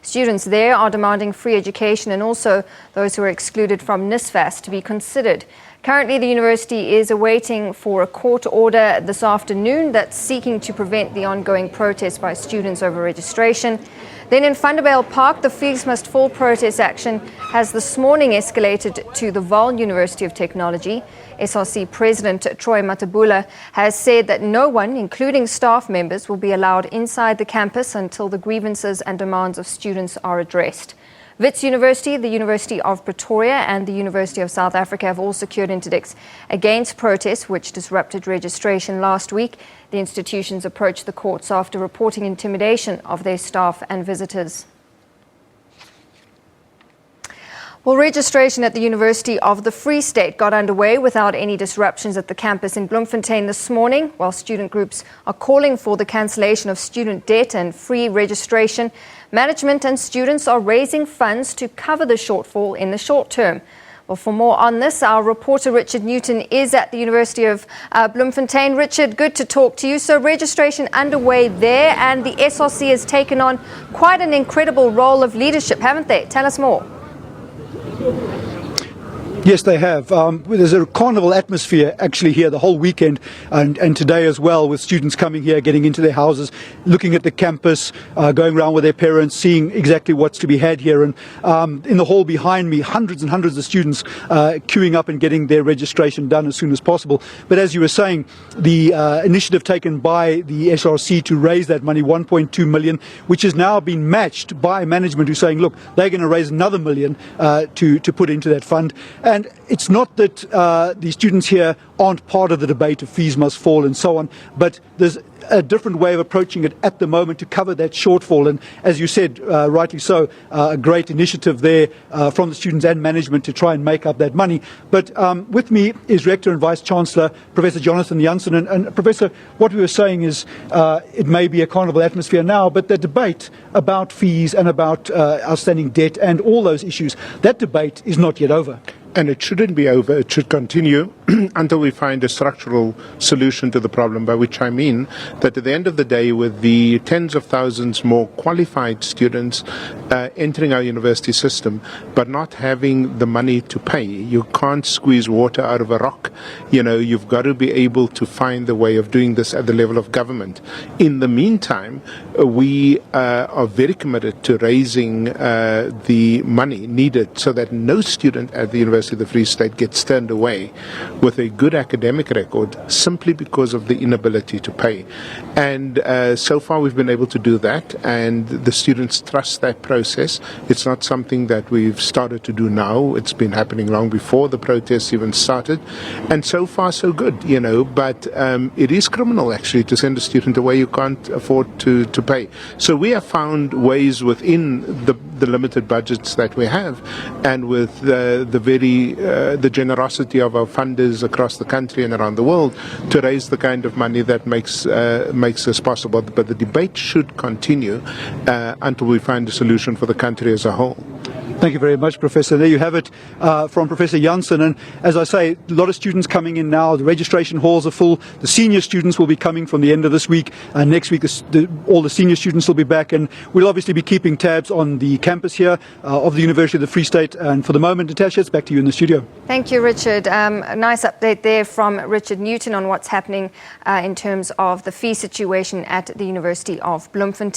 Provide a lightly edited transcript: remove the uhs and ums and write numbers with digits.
Students there are demanding free education and also those who are excluded from NSFAS to be considered. Currently, the university is awaiting for a court order this afternoon that's seeking to prevent the ongoing protest by students over registration. Then in Vanderbijl Park, the Fees Must Fall protest action has this morning escalated to the University of Technology. SRC President Troy Matabula has said that no one, including staff members, will be allowed inside the campus until the grievances and demands of students are addressed. Wits University, the University of Pretoria and the University of South Africa have all secured interdicts against protests which disrupted registration last week. The institutions approached the courts after reporting intimidation of their staff and visitors. Well, registration at the University of the Free State got underway without any disruptions at the campus in Bloemfontein this morning. While student groups are calling for the cancellation of student debt and free registration, management and students are raising funds to cover the shortfall in the short term. Well, for more on this, our reporter Richard Newton is at the University of Bloemfontein. Richard, good to talk to you. So registration underway there, and the SRC has taken on quite an incredible role of leadership, haven't they? Tell us more. Yes, they have. There's a carnival atmosphere actually here the whole weekend and today as well, with students coming here, getting into their houses, looking at the campus, going around with their parents, seeing exactly what's to be had here. And in the hall behind me, hundreds and hundreds of students queuing up and getting their registration done as soon as possible. But as you were saying, the initiative taken by the SRC to raise that money, 1.2 million, which has now been matched by management who's saying, look, they're going to raise another million to put into that fund. And it's not that the students here aren't part of the debate of fees must fall and so on, but there's a different way of approaching it at the moment to cover that shortfall. And as you said, rightly so, a great initiative there from the students and management to try and make up that money. But with me is Rector and Vice Chancellor, Professor Jonathan Jansen. And Professor, what we were saying is it may be a carnival atmosphere now, but the debate about fees and about outstanding debt and all those issues, that debate is not yet over. And it shouldn't be over. It should continue until we find a structural solution to the problem, by which I mean that at the end of the day, with the tens of thousands more qualified students entering our university system, but not having the money to pay, you can't squeeze water out of a rock. You know, you've got to be able to find a way of doing this at the level of government. In the meantime, we are very committed to raising the money needed so that no student at the University of the Free State gets turned away with a good academic record simply because of the inability to pay. And so far we've been able to do that, and the students trust that process. It's not something that we've started to do now. It's been happening long before the protests even started, and so far so good, you know. But it is criminal actually to send a student away who can't afford to pay. So we have found ways within the limited budgets that we have, and with the generosity of our funders across the country and around the world, to raise the kind of money that makes this possible. But the debate should continue until we find a solution for the country as a whole. Thank you very much, Professor. There you have it from Professor Jansen. And as I say, a lot of students coming in now. The registration halls are full. The senior students will be coming from the end of this week. Next week, all the senior students will be back. And we'll obviously be keeping tabs on the campus here of the University of the Free State. And for the moment, Natasha, it's back to you in the studio. Thank you, Richard. A nice update there from Richard Newton on what's happening in terms of the fee situation at the University of Bloemfontein.